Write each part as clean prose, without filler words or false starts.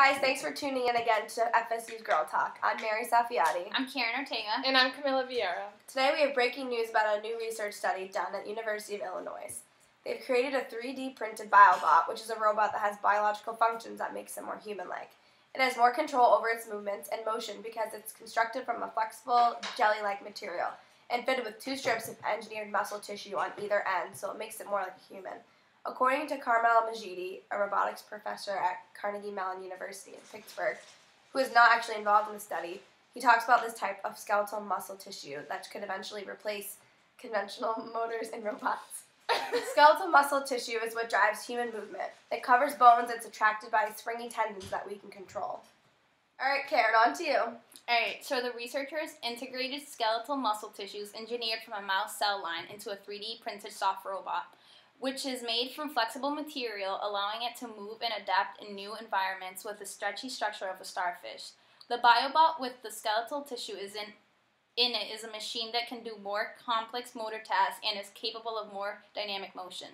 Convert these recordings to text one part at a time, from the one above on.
guys, thanks for tuning in again to FSU's Girl Talk. I'm Mary Safiati. I'm Karen Ortega. And I'm Camila Vieira. Today we have breaking news about a new research study done at University of Illinois. They've created a 3D printed BioBot, which is a robot that has biological functions that makes it more human-like. It has more control over its movements and motion because it's constructed from a flexible, jelly-like material and fitted with 2 strips of engineered muscle tissue on either end, so it makes it more like a human. According to Carmel Majidi, a robotics professor at Carnegie Mellon University in Pittsburgh, who is not actually involved in the study, he talks about this type of skeletal muscle tissue that could eventually replace conventional motors in robots. Skeletal muscle tissue is what drives human movement. It covers bones and it's attracted by springy tendons that we can control. All right, Karen, on to you. Alright, so the researchers integrated skeletal muscle tissues engineered from a mouse cell line into a 3D printed soft robot, which is made from flexible material, allowing it to move and adapt in new environments with the stretchy structure of a starfish. The BioBot with the skeletal tissue in it is a machine that can do more complex motor tasks and is capable of more dynamic motion.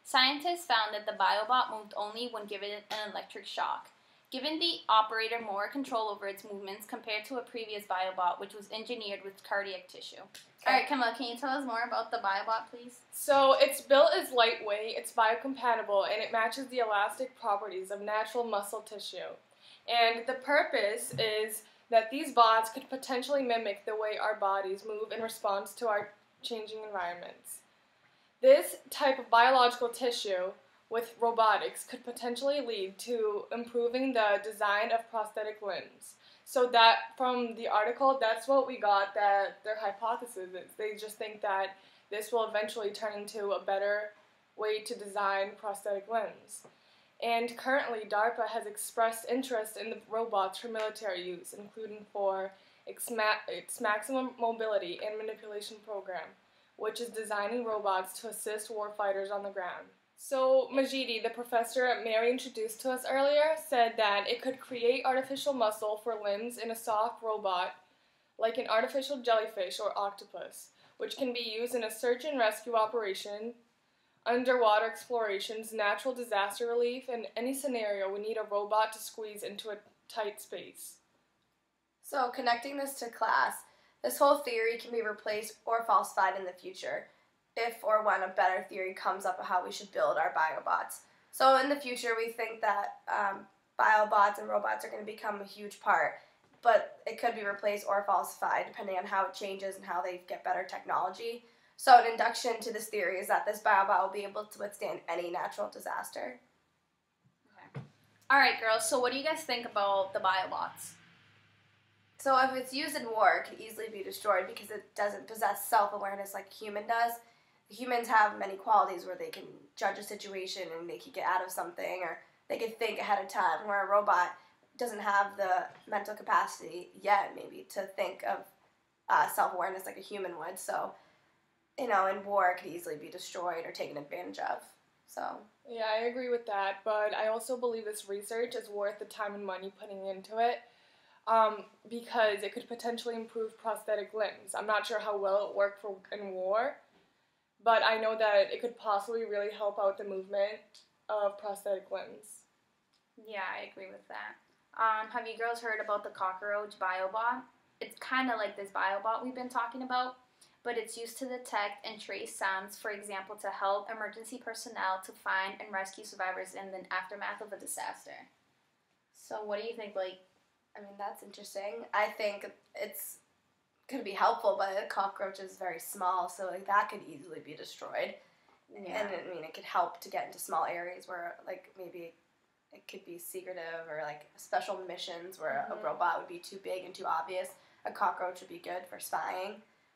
Scientists found that the BioBot moved only when given an electric shock, giving the operator more control over its movements compared to a previous BioBot, which was engineered with cardiac tissue. Alright, Camilla, can you tell us more about the BioBot, please? So its built is lightweight, it's biocompatible, and it matches the elastic properties of natural muscle tissue. And the purpose is that these bots could potentially mimic the way our bodies move in response to our changing environments. This type of biological tissue with robotics could potentially lead to improving the design of prosthetic limbs. So that, from the article, that's what we got, that their hypothesis is. They just think that this will eventually turn into a better way to design prosthetic limbs. And currently, DARPA has expressed interest in the robots for military use, including for its maximum mobility and manipulation program, which is designing robots to assist warfighters on the ground. So Majidi, the professor Mary introduced to us earlier, said that it could create artificial muscle for limbs in a soft robot, like an artificial jellyfish or octopus, which can be used in a search and rescue operation, underwater explorations, natural disaster relief, and any scenario we need a robot to squeeze into a tight space. So, connecting this to class, this whole theory can be replaced or falsified in the future, if or when a better theory comes up of how we should build our BioBots. So in the future, we think that BioBots and robots are going to become a huge part, but it could be replaced or falsified depending on how it changes and how they get better technology. So an induction to this theory is that this BioBot will be able to withstand any natural disaster. Okay. Alright, girls, so what do you guys think about the BioBots? So if it's used in war, it could easily be destroyed because it doesn't possess self-awareness like a human does. Humans have many qualities where they can judge a situation and they can get out of something, or they can think ahead of time, where a robot doesn't have the mental capacity yet, maybe, to think of self-awareness like a human would. So, in war, it could easily be destroyed or taken advantage of. So. Yeah, I agree with that, but I also believe this research is worth the time and money putting into it, because it could potentially improve prosthetic limbs. I'm not sure how well it worked in war, but I know that it could possibly really help out the movement of prosthetic limbs. Yeah, I agree with that. Have you girls heard about the cockroach BioBot? It's kind of like this BioBot we've been talking about, but it's used to detect and trace sounds, for example, to help emergency personnel to find and rescue survivors in the aftermath of a disaster. So what do you think, That's interesting. I think it's going to be helpful, but a cockroach is very small, so that could easily be destroyed. Yeah. And it could help to get into small areas where maybe it could be secretive, or special missions where a robot would be too big and too obvious. A cockroach would be good for spying,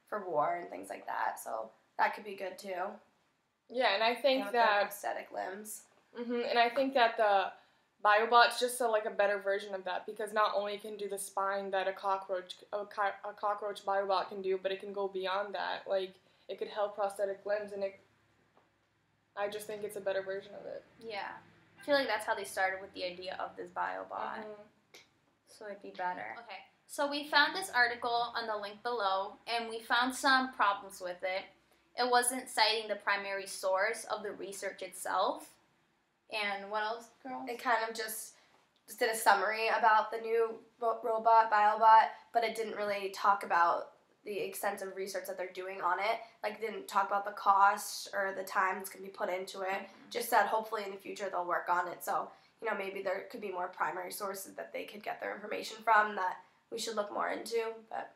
for war and things like that. So that could be good too. Yeah, and I think that prosthetic limbs. And I think that the BioBot's just a better version of that, because not only can do the spying that a cockroach BioBot can do, but it can go beyond that. It could help prosthetic limbs, and I just think it's a better version of it. Yeah. I feel like that's how they started with the idea of this BioBot. So it'd be better. Okay. So we found this article on the link below, and we found some problems with it. It wasn't citing the primary source of the research itself. And what else, girls? It kind of just just did a summary about the new robot, BioBot, but it didn't really talk about the extensive research that they're doing on it. Like, didn't talk about the cost or the time that's going to be put into it. Just said hopefully in the future they'll work on it. So, you know, maybe there could be more primary sources that they could get their information from that we should look more into. But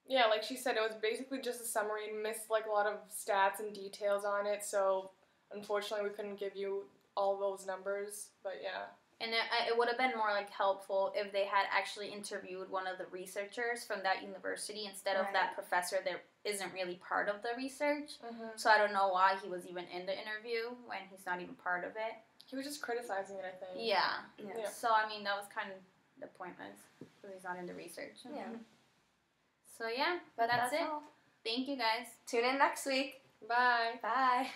yeah, like she said, it was basically just a summary and missed like a lot of stats and details on it. So unfortunately, we couldn't give you all those numbers. But yeah. And it would have been more like helpful if they had actually interviewed one of the researchers from that university instead of that professor that isn't really part of the research. So I don't know why he was even in the interview when he's not even part of it. He was just criticizing it, I think. Yeah. So I mean, that was kind of the pointless because he's not in the research. Yeah. So yeah, but that's it. all. Thank you guys. Tune in next week. Bye. Bye.